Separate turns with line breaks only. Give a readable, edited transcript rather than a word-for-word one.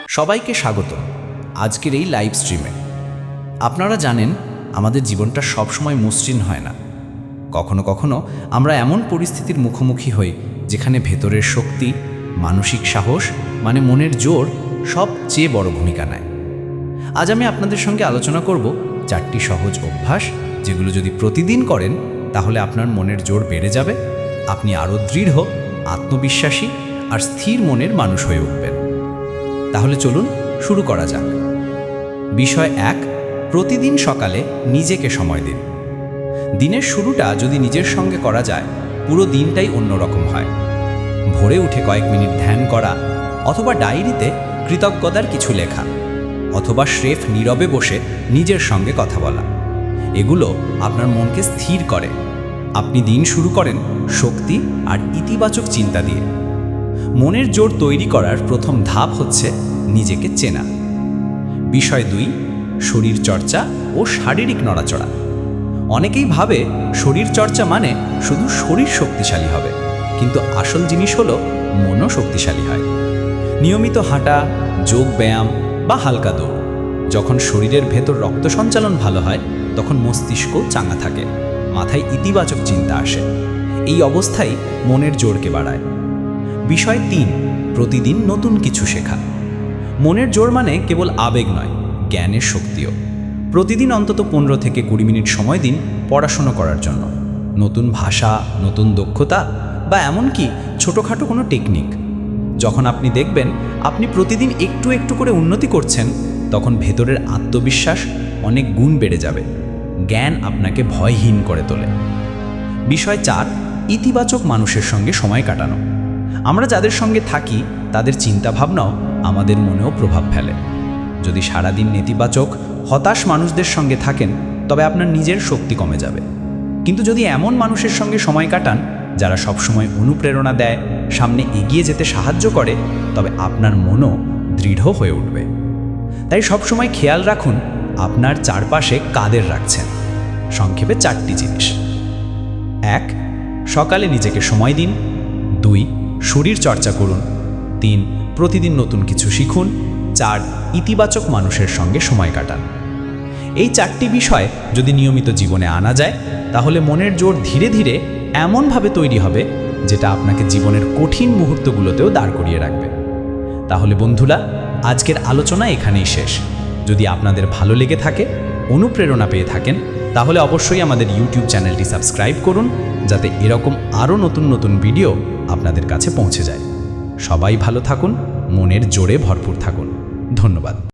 সবাইকে স্বাগত আজকের এই লাইভ স্ট্রিমে। আপনারা জানেন আমাদের জীবনটা সবসময় মসৃণ হয় না। কখনো কখনো আমরা এমন পরিস্থিতির মুখোমুখি হই যেখানে ভেতরের শক্তি, মানসিক সাহস মানে মনের জোর সবচেয়ে বড় ভূমিকা নেয়। আজ আমি আপনাদের সঙ্গে আলোচনা করব 4টি সহজ অভ্যাস, যেগুলো যদি প্রতিদিন করেন তাহলে আপনার মনের জোর বেড়ে যাবে, আপনি আরও দৃঢ়, আত্মবিশ্বাসী আর স্থির মনের মানুষ হয়ে উঠবেন। তাহলে চলুন শুরু করা যাক। বিষয় 1, প্রতিদিন সকালে নিজেকে সময় দিন। দিনের শুরুটা যদি নিজের সঙ্গে করা যায়, পুরো দিনটাই অন্যরকম হয়। ভোরে উঠে কয়েক মিনিট ধ্যান করা, অথবা ডায়েরিতে কৃতজ্ঞতার কিছু লেখা, অথবা স্রেফ নীরবে বসে নিজের সঙ্গে কথা বলা, এগুলো আপনার মনকে স্থির করে। আপনি দিন শুরু করেন শক্তি আর ইতিবাচক চিন্তা দিয়ে। মনের জোর তৈরি করার প্রথম ধাপ হচ্ছে নিজেকে চেনা। বিষয় 2, শরীর চর্চা ও শারীরিক নড়াচড়া। অনেকেই ভাবে শরীর চর্চা মানে শুধু শরীর শক্তিশালী হবে, কিন্তু আসল জিনিস হলো মনও শক্তিশালী হয়। নিয়মিত হাঁটা, যোগ ব্যায়াম বা হালকা দৌড়। যখন শরীরের ভেতর রক্ত সঞ্চালন ভালো হয়, তখন মস্তিষ্কও চাঙ্গা থাকে, মাথায় ইতিবাচক চিন্তা আসে। এই অবস্থাই মনের জোরকে বাড়ায়। বিষয় 3, প্রতিদিন নতুন কিছু শেখা। মনের জোর মানে কেবল আবেগ নয়, জ্ঞানের শক্তিও। প্রতিদিন অন্তত 15 থেকে 20 মিনিট সময় দিন পড়াশোনা করার জন্য। নতুন ভাষা, নতুন দক্ষতা বা এমনকি ছোটোখাটো কোনো টেকনিক। যখন আপনি দেখবেন আপনি প্রতিদিন একটু একটু করে উন্নতি করছেন, তখন ভেতরের আত্মবিশ্বাস অনেক গুণ বেড়ে যাবে। জ্ঞান আপনাকে ভয়হীন করে তোলে। বিষয় 4, ইতিবাচক মানুষের সঙ্গে সময় কাটানো। আমরা যাদের সঙ্গে থাকি তাদের চিন্তাভাবনাও আমাদের মনেও প্রভাব ফেলে। যদি সারাদিন নেতিবাচক, হতাশ মানুষদের সঙ্গে থাকেন, তবে আপনার নিজের শক্তি কমে যাবে। কিন্তু যদি এমন মানুষের সঙ্গে সময় কাটান যারা সবসময় অনুপ্রেরণা দেয়, সামনে এগিয়ে যেতে সাহায্য করে, তবে আপনার মনও দৃঢ় হয়ে উঠবে। তাই সবসময় খেয়াল রাখুন আপনার চারপাশে কাদের রাখছেন। সংক্ষেপে 4টি জিনিস: 1, সকালে নিজেকে সময় দিন। 2, শরীর চর্চা করুন। 3, প্রতিদিন নতুন কিছু শিখুন। 4, ইতিবাচক মানুষের সঙ্গে সময় কাটান। এই 4টি বিষয় যদি নিয়মিত জীবনে আনা যায়, তাহলে মনের জোর ধীরে ধীরে এমনভাবে তৈরি হবে যেটা আপনাকে জীবনের কঠিন মুহূর্তগুলোতেও দাঁড় করিয়ে রাখবে। তাহলে বন্ধুরা, আজকের আলোচনা এখানেই শেষ। যদি আপনাদের ভালো লেগে থাকে, অনুপ্রেরণা পেয়ে থাকেন, তাহলে অবশ্যই আমাদের ইউটিউব চ্যানেলটি সাবস্ক্রাইব করুন, যাতে এরকম আরও নতুন নতুন ভিডিও আপনাদের কাছে পৌঁছে যায়। সবাই ভালো থাকুন, মনের জোরে ভরপুর থাকুন। ধন্যবাদ।